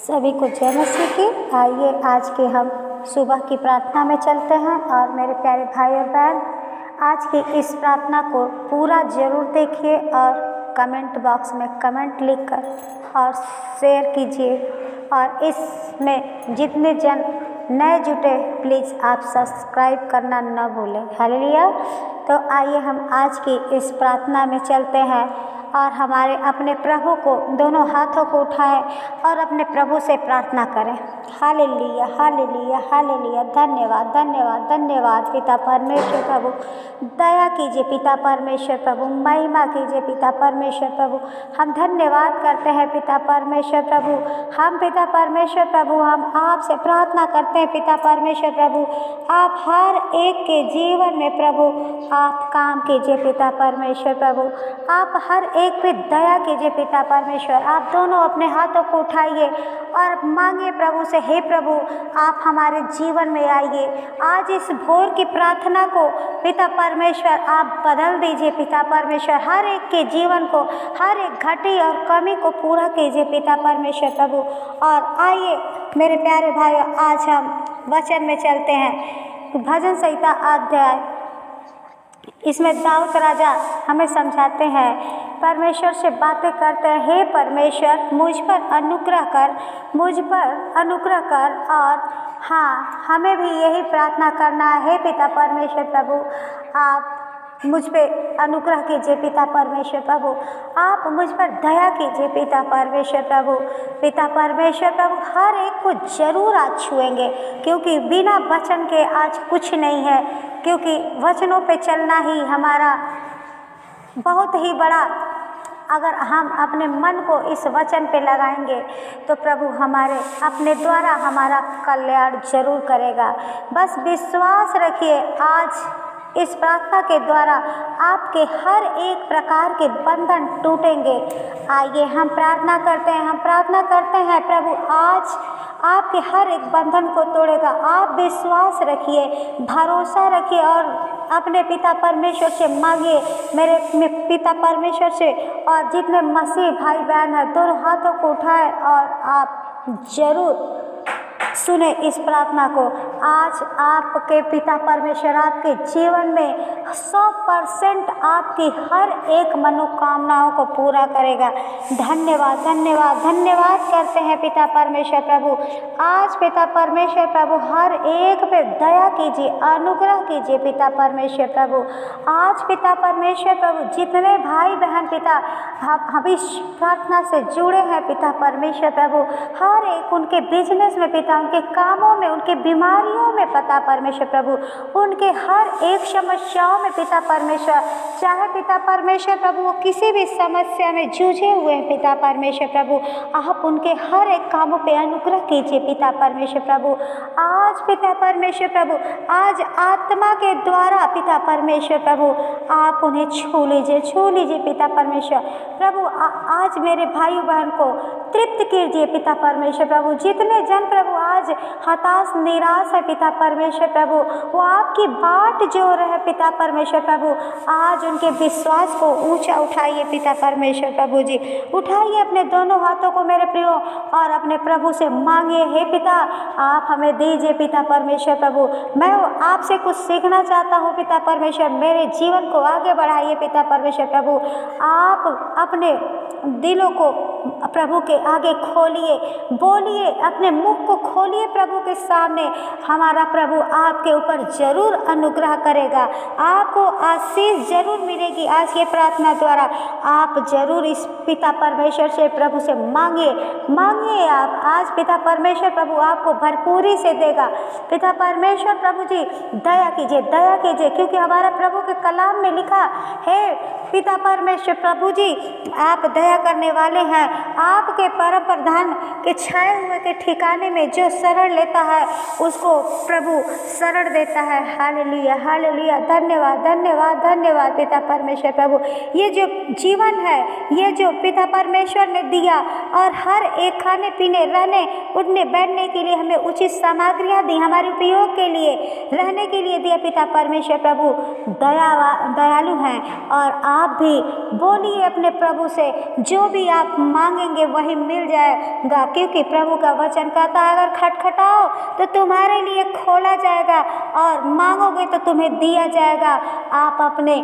सभी को जय मसीह की। आइए आज के हम सुबह की प्रार्थना में चलते हैं। और मेरे प्यारे भाई और बहन, आज की इस प्रार्थना को पूरा ज़रूर देखिए और कमेंट बॉक्स में कमेंट लिखकर और शेयर कीजिए। और इसमें जितने जन नए जुटे प्लीज़ आप सब्सक्राइब करना न भूलें। हालेलुया। तो आइए हम आज की इस प्रार्थना में चलते हैं और हमारे अपने प्रभु को दोनों हाथों को उठाएं और अपने प्रभु से प्रार्थना करें। Hallelujah hallelujah hallelujah. धन्यवाद धन्यवाद धन्यवाद पिता परमेश्वर प्रभु। दया कीजिए पिता परमेश्वर प्रभु, महिमा कीजिए पिता परमेश्वर प्रभु। हम धन्यवाद करते हैं पिता परमेश्वर प्रभु। हम पिता परमेश्वर प्रभु, हम आपसे प्रार्थना करते हैं पिता परमेश्वर प्रभु। आप हर एक के जीवन में प्रभु आप काम कीजिए पिता परमेश्वर प्रभु। आप हर एक पे दया कीजिए पिता परमेश्वर। आप दोनों अपने हाथों को उठाइए और मांगिए प्रभु से, हे प्रभु आप हमारे जीवन में आइए। आज इस भोर की प्रार्थना को पिता परमेश्वर आप बदल दीजिए पिता परमेश्वर। हर एक के जीवन को, हर एक घटी और कमी को पूरा कीजिए पिता परमेश्वर प्रभु। और आइए मेरे प्यारे भाइयों, आज हम वचन में चलते हैं। भजन संहिता अध्याय, इसमें दाऊद राजा हमें समझाते हैं, परमेश्वर से बातें करते हैं, हे परमेश्वर मुझ पर अनुग्रह कर, मुझ पर अनुग्रह कर। और हाँ, हमें भी यही प्रार्थना करना है, हे पिता परमेश्वर प्रभु आप मुझ पे अनुग्रह कीजिए पिता परमेश्वर प्रभु। आप मुझ पर दया कीजिए पिता परमेश्वर प्रभु। पिता परमेश्वर प्रभु हर एक को जरूर आज छुएंगे, क्योंकि बिना वचन के आज कुछ नहीं है। क्योंकि वचनों पे चलना ही हमारा बहुत ही बड़ा, अगर हम अपने मन को इस वचन पे लगाएंगे तो प्रभु हमारे अपने द्वारा हमारा कल्याण जरूर करेगा। बस विश्वास रखिए, आज इस प्रार्थना के द्वारा आपके हर एक प्रकार के बंधन टूटेंगे। आइए हम प्रार्थना करते हैं, हम प्रार्थना करते हैं प्रभु आज आपके हर एक बंधन को तोड़ेगा। आप विश्वास रखिए, भरोसा रखिए और अपने पिता परमेश्वर से मांगिए, मेरे पिता परमेश्वर से। और जितने मसीह भाई बहन हैं दोनों हाथों को उठाएं और आप जरूर सुने इस प्रार्थना को। आज आपके पिता परमेश्वर आपके जीवन में 100% आपकी हर एक मनोकामनाओं को पूरा करेगा। धन्यवाद धन्यवाद धन्यवाद करते हैं पिता परमेश्वर प्रभु। आज पिता परमेश्वर प्रभु हर एक पे दया कीजिए, अनुग्रह कीजिए पिता परमेश्वर प्रभु। आज पिता परमेश्वर प्रभु जितने भाई बहन पिता हम इस प्रार्थना से जुड़े हैं पिता परमेश्वर प्रभु, हर एक उनके बिजनेस में पिता, उनके कामों में, उनके बीमारियों में पिता परमेश्वर प्रभु, उनके हर एक समस्याओं में पिता परमेश्वर, चाहे पिता परमेश्वर प्रभु वो किसी भी समस्या में जूझे हुए हैं पिता परमेश्वर प्रभु, आप उनके हर एक कामों पे अनुग्रह कीजिए पिता परमेश्वर प्रभु। आज पिता परमेश्वर प्रभु, आज आत्मा के द्वारा पिता परमेश्वर प्रभु आप उन्हें छू लीजिए पिता परमेश्वर प्रभु। आज मेरे भाई बहन को तृप्त कीजिए पिता परमेश्वर प्रभु। जितने जन प्रभु आज हताश निराश है पिता परमेश्वर प्रभु, वो आपकी बाट जो रहे पिता परमेश्वर प्रभु, आज उनके विश्वास को ऊंचा उठाइए पिता परमेश्वर प्रभु जी। उठाइए अपने दोनों हाथों को मेरे प्रियो और अपने प्रभु से मांगिए, हे पिता आप हमें दीजिए पिता परमेश्वर प्रभु। मैं आपसे कुछ सीखना चाहता हूँ पिता परमेश्वर, मेरे जीवन को आगे बढ़ाइए पिता परमेश्वर प्रभु। आप अपने दिलों को प्रभु के आगे खोलिए, बोलिए, अपने मुख को खोलिए प्रभु के सामने। हमारा प्रभु आपके ऊपर जरूर अनुग्रह करेगा, आपको आशीष जरूर मिलेगी। आज ये प्रार्थना द्वारा आप जरूर इस पिता परमेश्वर से प्रभु से मांगिए आप। आज पिता परमेश्वर प्रभु आपको भरपूरी से देगा। पिता परमेश्वर प्रभु जी दया कीजिए, क्योंकि हमारा प्रभु के कलाम में लिखा है, पिता परमेश्वर प्रभु जी आप दया करने वाले हैं। आपके परम प्रधान के छाए हुए के ठिकाने में जो शरण लेता है उसको प्रभु शरण देता है। हालेलुया हालेलुया, धन्यवाद धन्यवाद धन्यवाद पिता परमेश्वर प्रभु। ये जो जीवन है, ये जो पिता परमेश्वर ने दिया, और हर एक खाने पीने, रहने, उठने बैठने के लिए हमें उचित सामग्रियाँ दी, हमारे उपयोग के लिए, रहने के लिए दिया पिता परमेश्वर प्रभु। दयालु हैं, और आप भी बोलिए अपने प्रभु से, जो भी आप मांगेंगे वही मिल जाएगा, क्योंकि प्रभु का वचन कहता है अगर खटखटाओ तो तुम्हारे लिए खोला जाएगा, और मांगोगे तो तुम्हें दिया जाएगा। आप अपने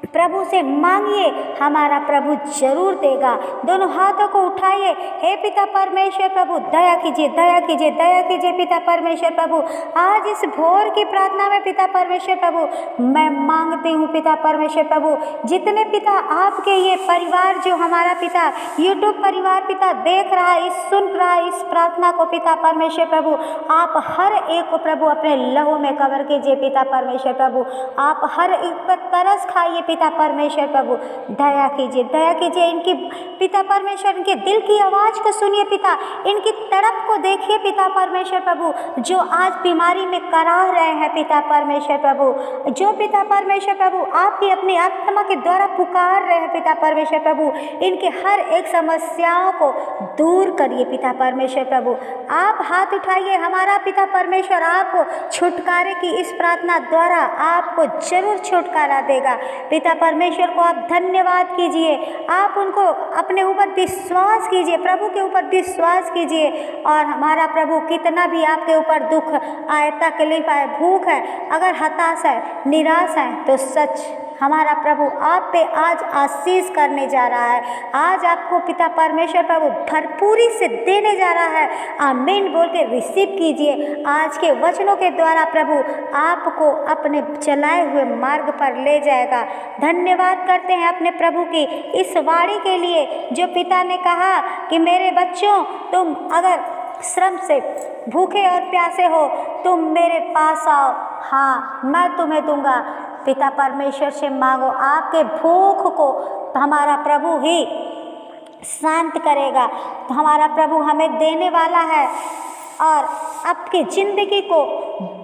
प्रभु से मांगिए, हमारा प्रभु जरूर देगा। दोनों हाथों को उठाइए, हे पिता परमेश्वर प्रभु दया कीजिए, दया कीजिए, दया कीजिए पिता परमेश्वर प्रभु। आज इस भोर की प्रार्थना में पिता परमेश्वर प्रभु मैं मांगती हूँ पिता परमेश्वर प्रभु, जितने पिता आपके ये परिवार जो हमारा पिता यूट्यूब परिवार पिता देख रहा है, सुन रहा है इस प्रार्थना को पिता परमेश्वर प्रभु, आप हर एक को प्रभु अपने लहू में कवर कीजिए पिता परमेश्वर प्रभु। आप हर एक पर तरस खाइए पिता परमेश्वर प्रभु, दया कीजिए, दया कीजिए। इनकी पिता परमेश्वर, इनके दिल की आवाज़ को सुनिए पिता, इनकी तड़प को देखिए पिता परमेश्वर प्रभु, जो आज बीमारी में कराह रहे हैं पिता परमेश्वर प्रभु, जो पिता परमेश्वर प्रभु आपकी अपनी आत्मा के द्वारा पुकार रहे हैं पिता परमेश्वर प्रभु, इनके हर एक समस्याओं को दूर करिए पिता परमेश्वर प्रभु। आप हाथ उठाइए, हमारा पिता परमेश्वर आपको छुटकारे की इस प्रार्थना द्वारा आपको जरूर छुटकारा देगा। पिता परमेश्वर को आप धन्यवाद कीजिए, आप उनको अपने ऊपर विश्वास कीजिए, प्रभु के ऊपर विश्वास कीजिए। और हमारा प्रभु कितना भी आपके ऊपर दुख आए, तकलीफ आए, भूख है, अगर हताश है, निराश है, तो सच हमारा प्रभु आप पे आज आशीष करने जा रहा है। आज आपको पिता परमेश्वर प्रभु भरपूरी से देने जा रहा है। आमीन बोल के रिसीव कीजिए। आज के वचनों के द्वारा प्रभु आपको अपने चलाए हुए मार्ग पर ले जाएगा। धन्यवाद करते हैं अपने प्रभु की इस वाणी के लिए, जो पिता ने कहा कि मेरे बच्चों, तुम अगर श्रम से भूखे और प्यासे हो, तुम मेरे पास आओ, हाँ मैं तुम्हें दूंगा। पिता परमेश्वर से मांगो, आपके भूख को हमारा प्रभु ही शांत करेगा। तो हमारा प्रभु हमें देने वाला है और आपकी ज़िंदगी को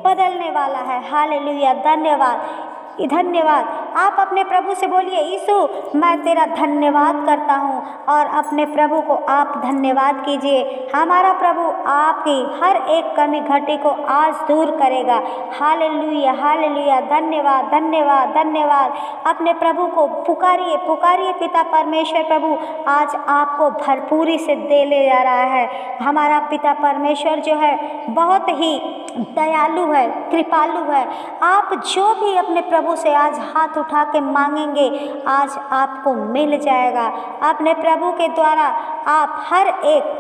बदलने वाला है। हालेलुया, धन्यवाद धन्यवाद। आप अपने प्रभु से बोलिए, यीशु मैं तेरा धन्यवाद करता हूँ, और अपने प्रभु को आप धन्यवाद कीजिए। हमारा प्रभु आपकी हर एक कमी घटी को आज दूर करेगा। हालेलुया हालेलुया, धन्यवाद धन्यवाद धन्यवाद। अपने प्रभु को पुकारिए पुकारिए पिता परमेश्वर प्रभु आज आपको भरपूरी से दे ले जा रहा है। हमारा पिता परमेश्वर जो है बहुत ही दयालु है, कृपालु है। आप जो भी अपने प्रभु से आज हाथ उठा के मांगेंगे, आज आपको मिल जाएगा। अपने प्रभु के द्वारा आप हर एक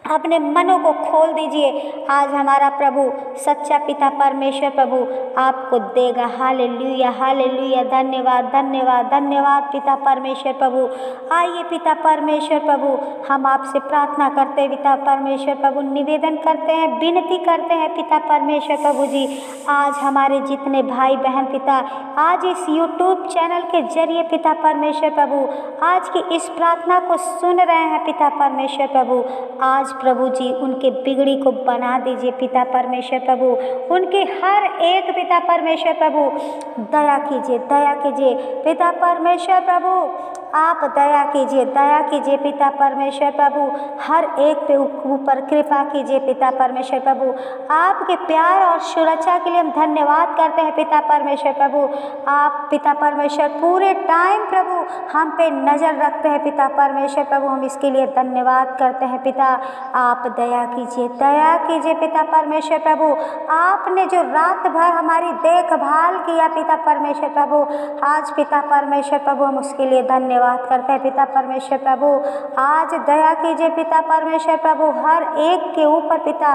अपने मनों को खोल दीजिए। आज हमारा प्रभु सच्चा पिता परमेश्वर प्रभु आपको देगा। हालेलुया हालेलुया, धन्यवाद धन्यवाद धन्यवाद पिता परमेश्वर प्रभु। आइए पिता परमेश्वर प्रभु, हम आपसे प्रार्थना करते हैं पिता परमेश्वर प्रभु, निवेदन करते हैं, विनती करते हैं पिता परमेश्वर प्रभु जी। आज हमारे जितने भाई बहन पिता आज इस यूट्यूब चैनल के जरिए पिता परमेश्वर प्रभु आज की इस प्रार्थना को सुन रहे हैं पिता परमेश्वर प्रभु, आज प्रभु जी उनके बिगड़ी को बना दीजिए पिता परमेश्वर प्रभु। उनके हर एक पिता परमेश्वर प्रभु दया कीजिए पिता परमेश्वर प्रभु, आप दया कीजिए पिता परमेश्वर प्रभु। हर एक पे ऊपर कृपा कीजिए पिता परमेश्वर प्रभु। आपके प्यार और सुरक्षा के लिए हम धन्यवाद करते हैं पिता परमेश्वर प्रभु। आप पिता परमेश्वर पूरे टाइम प्रभु हम पे नज़र रखते हैं पिता परमेश्वर प्रभु, हम इसके लिए धन्यवाद करते हैं पिता। आप दया कीजिए पिता परमेश्वर प्रभु। आपने जो रात भर हमारी देखभाल किया पिता परमेश्वर प्रभु, आज पिता परमेश्वर प्रभु हम उसके लिए धन्यवाद करते हैं पिता परमेश्वर प्रभु। आज दया कीजिए पिता परमेश्वर प्रभु, हर एक के ऊपर पिता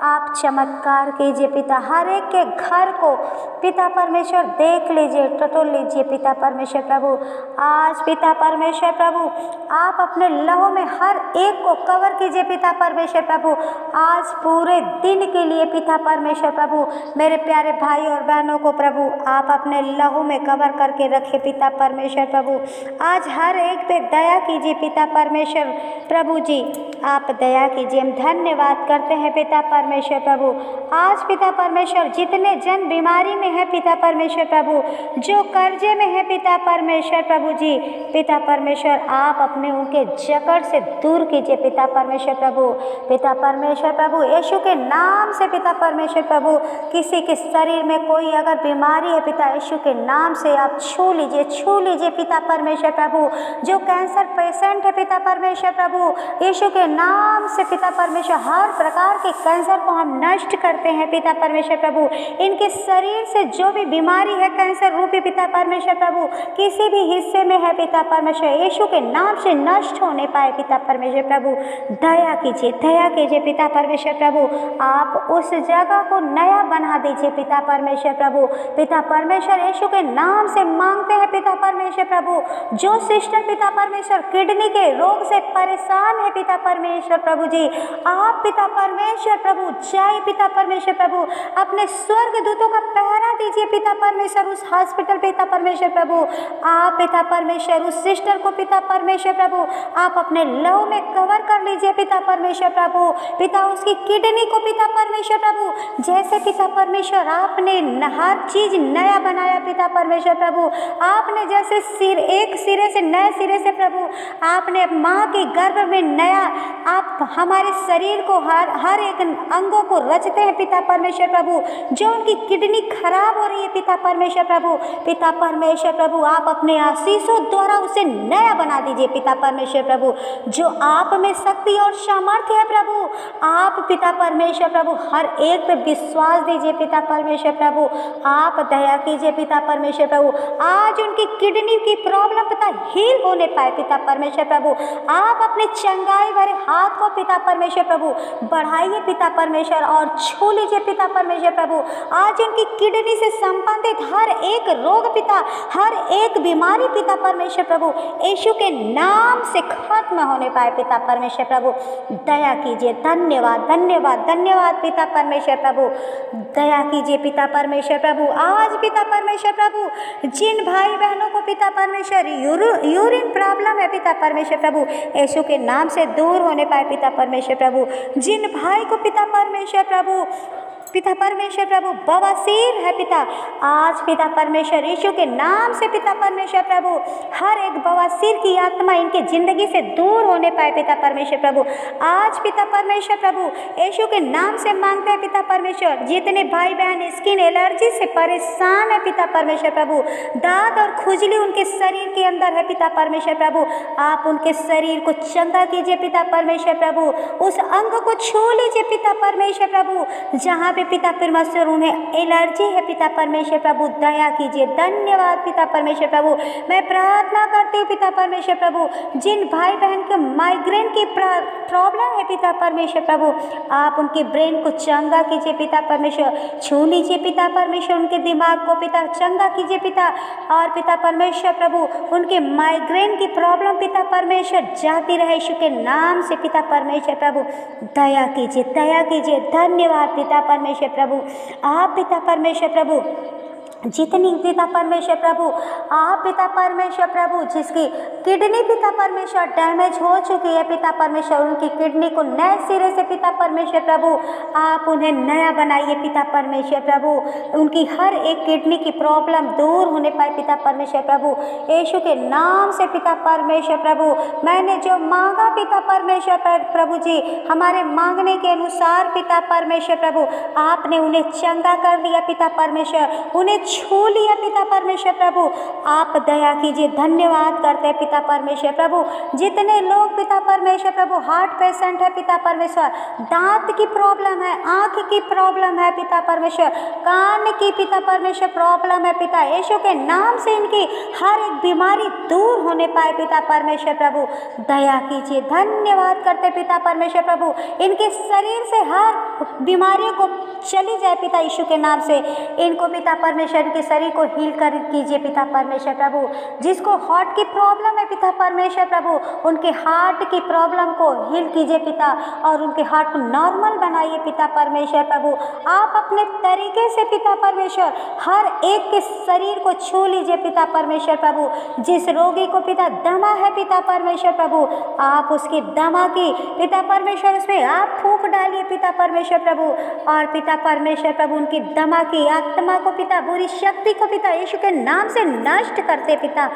आप चमत्कार कीजिए पिता। हर एक के घर को पिता परमेश्वर देख लीजिए, टटोल लीजिए पिता परमेश्वर प्रभु। आज पिता परमेश्वर प्रभु आप अपने लहू में हर एक को कवर कीजिए पिता परमेश्वर प्रभु आज पूरे दिन के लिए पिता परमेश्वर प्रभु मेरे प्यारे भाई और बहनों को प्रभु आप अपने लहू में कवर करके रखे पिता परमेश्वर प्रभु। आज हर एक पे दया कीजिए पिता परमेश्वर प्रभु जी, आप दया कीजिए। हम धन्यवाद करते हैं पिता परमेश्वर प्रभु। आज पिता परमेश्वर जितने जन बीमारी में है पिता परमेश्वर प्रभु, जो कर्जे में है पिता परमेश्वर प्रभु जी, पिता परमेश्वर आप अपने उनके जकड़ से दूर कीजिए पिता परमेश्वर प्रभु। पिता परमेश्वर प्रभु यीशु के नाम से पिता परमेश्वर प्रभु किसी के शरीर में कोई अगर बीमारी है पिता यीशु के नाम से आप छू लीजिए पिता परमेश्वर प्रभु। जो कैंसर पेशेंट है पिता परमेश्वर प्रभु यीशु के नाम से पिता परमेश्वर हर प्रकार के कैंसर को हम नष्ट करते हैं पिता परमेश्वर प्रभु। इनके शरीर से जो भी बीमारी है कैंसर रूपी पिता परमेश्वर प्रभु किसी भी हिस्से में है पिता परमेश्वर यीशु के नाम से नष्ट होने पाए पिता परमेश्वर प्रभु। दया कीजिए पिता परमेश्वर प्रभु। आप उस जगह को नया बना दीजिए पिता परमेश्वर प्रभु। पिता परमेश्वर यीशु के नाम से मांगते हैं पिता परमेश्वर प्रभु। जो सिस्टर पिता परमेश्वर किडनी के रोग से परेशान है पिता परमेश्वर प्रभु जी, आप पिता परमेश्वर प्रभु जय पिता परमेश्वर प्रभु अपने स्वर्ग दूतों का पहरा दीजिए पिता परमेश्वर उस हॉस्पिटल पिता परमेश्वर प्रभु। आप पिता परमेश्वर उस सिस्टर को पिता परमेश्वर प्रभु आप अपने लहू में कवर कर लीजिए पिता परमेश्वर प्रभु। पिता उसकी किडनी को पिता परमेश्वर प्रभु जैसे पिता परमेश्वर आपने हर चीज नया बनाया पिता परमेश्वर प्रभु। आपने जैसे एक सिरे से नए सिरे से प्रभु आपने माँ के गर्भ में नया आप हमारे शरीर को हर एक अंगों को रचते हैं पिता परमेश्वर प्रभु। जो उनकी किडनी खराब हो रही है पिता परमेश्वर प्रभु आप अपने आशीषों द्वारा उसे नया बना दीजिए पिता परमेश्वर प्रभु। जो आप में शक्ति और सामर्थ्य है प्रभु आप पिता परमेश्वर प्रभु हर एक पे विश्वास दीजिए पिता परमेश्वर प्रभु। आप दया कीजिए पिता परमेश्वर प्रभु। आज उनकी किडनी की प्रॉब्लम पिता हील होने पाए पिता परमेश्वर प्रभु। आप अपने चंगाई भरे हाथ को पिता परमेश्वर प्रभु बढ़ाइए पिता परमेश्वर और छू लीजिए पिता परमेश्वर प्रभु। आज उनकी किडनी से संबंधित हर एक रोग पिता हर एक बीमारी पिता परमेश्वर प्रभु यीशु के नाम से खत्म होने पाए पिता परमेश्वर प्रभु। दया कीजिए। धन्यवाद पिता परमेश्वर प्रभु। दया कीजिए पिता परमेश्वर प्रभु। आज पिता परमेश्वर प्रभु जिन भाई बहनों को पिता परमेश्वर यूरिन प्रॉब्लम है पिता परमेश्वर प्रभु यीशु के नाम से दूर होने पाए पिता परमेश्वर प्रभु। जिन भाई को पिता परमेश्वर प्रभु बवासीर है पिता आज पिता परमेश्वर यीशु के नाम से पिता परमेश्वर प्रभु हर एक बवासीर की आत्मा इनके जिंदगी से दूर होने पाए पिता परमेश्वर प्रभु। आज पिता परमेश्वर प्रभु यीशु के नाम से मांगते हैं पिता परमेश्वर जितने भाई बहन स्किन एलर्जी से परेशान है पिता परमेश्वर प्रभु, दाद और खुजली उनके शरीर के अंदर है पिता परमेश्वर प्रभु आप उनके शरीर को चंगा कीजिए पिता परमेश्वर प्रभु। उस अंग को छू लीजिए पिता परमेश्वर प्रभु जहाँ पिता परमेश्वर उन्हें एलर्जी है पिता परमेश्वर प्रभु। दया कीजिए। धन्यवाद पिता परमेश्वर प्रभु। मैं प्रार्थना करती हूँ पिता परमेश्वर प्रभु जिन भाई बहन को माइग्रेन की प्रॉब्लम है पिता परमेश्वर प्रभु आप उनके ब्रेन को चंगा कीजिए पिता परमेश्वर। छू लीजिए पिता परमेश्वर उनके दिमाग को पिता चंगा कीजिए पिता। और पिता परमेश्वर प्रभु उनके माइग्रेन की प्रॉब्लम पिता परमेश्वर जाती रहे यीशु के नाम से पिता परमेश्वर प्रभु। दया कीजिए। धन्यवाद पिता परमेश्वर प्रभु। आप पिता परमेश्वर प्रभु जितनी पिता परमेश्वर प्रभु आप पिता परमेश्वर प्रभु जिसकी किडनी पिता परमेश्वर डैमेज हो चुकी है पिता परमेश्वर उनकी किडनी को नए सिरे से पिता परमेश्वर प्रभु आप उन्हें नया बनाइए पिता परमेश्वर प्रभु। उनकी हर एक किडनी की प्रॉब्लम दूर होने पाए पिता परमेश्वर प्रभु यीशु के नाम से पिता परमेश्वर प्रभु। मैंने जो मांगा पिता परमेश्वर प्रभु जी हमारे मांगने के अनुसार पिता परमेश्वर प्रभु आपने उन्हें चंगा कर दिया पिता परमेश्वर, उन्हें छू लिया पिता परमेश्वर प्रभु। आप दया कीजिए। धन्यवाद करते हैं पिता परमेश्वर प्रभु। जितने लोग पिता परमेश्वर प्रभु हार्ट पेशेंट है पिता परमेश्वर, दांत की प्रॉब्लम है, आंख की प्रॉब्लम है पिता परमेश्वर, कान की पिता परमेश्वर प्रॉब्लम है पिता यीशु के नाम से इनकी हर एक बीमारी दूर होने पाए पिता परमेश्वर प्रभु। दया कीजिए। धन्यवाद करते पिता परमेश्वर प्रभु इनके शरीर से हर बीमारियों को चली जाए पिता यीशु के नाम से। इनको पिता परमेश्वर परमेश्वर के शरीर को हील कर कीजिए पिता परमेश्वर प्रभु। जिसको हार्ट की प्रॉब्लम है पिता परमेश्वर प्रभु, उनके हार्ट की प्रॉब्लम को हील कीजिए पिता, और उनके हार्ट को नॉर्मल बनाइए पिता परमेश्वर प्रभु। आप अपने तरीके से पिता परमेश्वर हर एक के शरीर को छू लीजिए पिता परमेश्वर प्रभु। जिस रोगी को पिता दमा है पिता परमेश्वर प्रभु, आप उसकी दमा की पिता परमेश्वर उसमें आप फूंक डालिए पिता परमेश्वर प्रभु, और पिता परमेश्वर प्रभु उनकी दमा की आत्मा को पिता, बुरी शक्ति को पिता यीशु के नाम से नष्ट करते पिता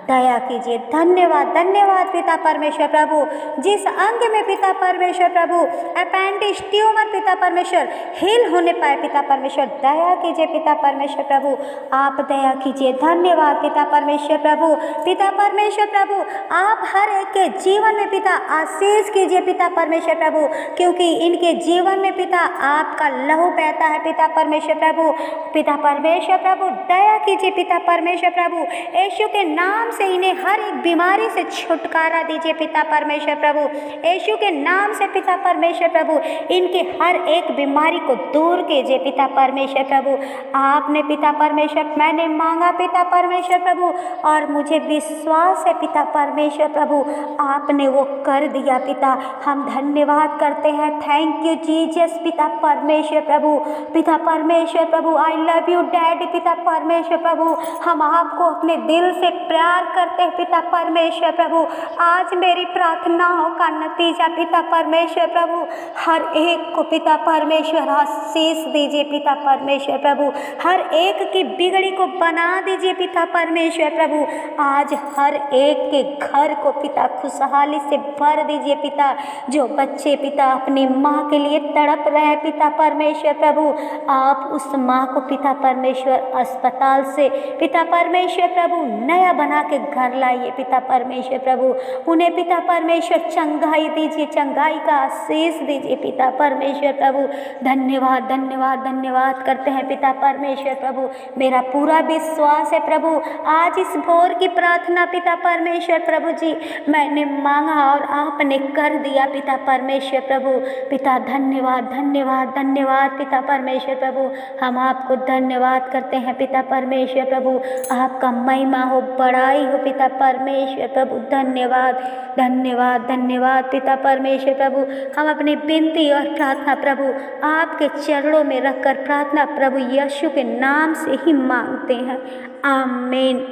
दया कीजिए। धन्यवाद धन्यवाद पिता परमेश्वर प्रभु। जिस अंग में पिता परमेश्वर प्रभु अपेंडिक्स ट्यूमर पिता परमेश्वर हील होने पाए पिता परमेश्वर दया कीजिए पिता परमेश्वर प्रभु, आप दया कीजिए। धन्यवाद पिता परमेश्वर प्रभु। पिता परमेश्वर प्रभु आप हर एक के जीवन में पिता आशीष कीजिए पिता परमेश्वर प्रभु, क्योंकि इनके जीवन में पिता आपका लहू बहता है पिता परमेश्वर प्रभु। पिता परमेश्वर प्रभु दया कीजिए पिता परमेश्वर प्रभु। यीशु के नाम से इन्हें हर एक बीमारी से छुटकारा दीजिए पिता परमेश्वर प्रभु। यीशु के नाम से पिता परमेश्वर प्रभु इनके हर एक बीमारी को दूर कीजिए पिता परमेश्वर प्रभु। आपने पिता परमेश्वर, मैंने मांगा पिता परमेश्वर प्रभु, और मुझे विश्वास है पिता परमेश्वर प्रभु आपने वो कर दिया पिता। हम धन्यवाद करते हैं। थैंक यू जीसस पिता परमेश्वर प्रभु। पिता परमेश्वर प्रभु आई लव यू डैडी पिता परमेश्वर प्रभु। हम आपको अपने दिल से प्यार करते हैं पिता परमेश्वर प्रभु। आज मेरी प्रार्थनाओं का नतीजा पिता परमेश्वर प्रभु हर एक को पिता परमेश्वर आशीष दीजिए पिता परमेश्वर प्रभु। हर एक की बिगड़ी को बना दीजिए पिता परमेश्वर प्रभु। आज हर एक के घर को पिता खुशहाली से भर दीजिए पिता। जो बच्चे पिता अपनी माँ के लिए तड़प रहे हैं पिता परमेश्वर प्रभु, आप उस माँ को पिता परमेश्वर अस्पताल से पिता परमेश्वर प्रभु नया बना के घर लाइए पिता परमेश्वर प्रभु। उन्हें पिता परमेश्वर चंगाई दीजिए, चंगाई का आशीष दीजिए पिता परमेश्वर प्रभु। धन्यवाद धन्यवाद धन्यवाद करते हैं पिता परमेश्वर प्रभु। मेरा पूरा विश्वास है प्रभु, आज इस भोर की प्रार्थना पिता परमेश्वर प्रभु जी मैंने मांगा और आपने कर दिया पिता परमेश्वर प्रभु। पिता धन्यवाद धन्यवाद धन्यवाद पिता परमेश्वर प्रभु। हम आपको धन्यवाद करते हैं पिता परमेश्वर प्रभु। आपका महिमा हो, बड़ाई हो पिता परमेश्वर प्रभु। धन्यवाद धन्यवाद धन्यवाद पिता परमेश्वर प्रभु। हम अपनी विनती और प्रार्थना प्रभु आपके चरणों में रखकर प्रार्थना प्रभु यीशु के नाम से ही मांगते हैं। आमीन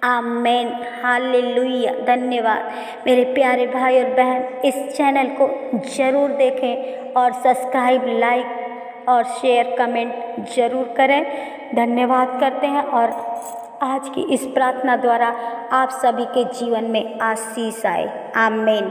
आमीन हालेलुया। धन्यवाद मेरे प्यारे भाई और बहन, इस चैनल को ज़रूर देखें और सब्सक्राइब, लाइक और शेयर कमेंट ज़रूर करें। धन्यवाद करते हैं, और आज की इस प्रार्थना द्वारा आप सभी के जीवन में आशीष आए। आमीन।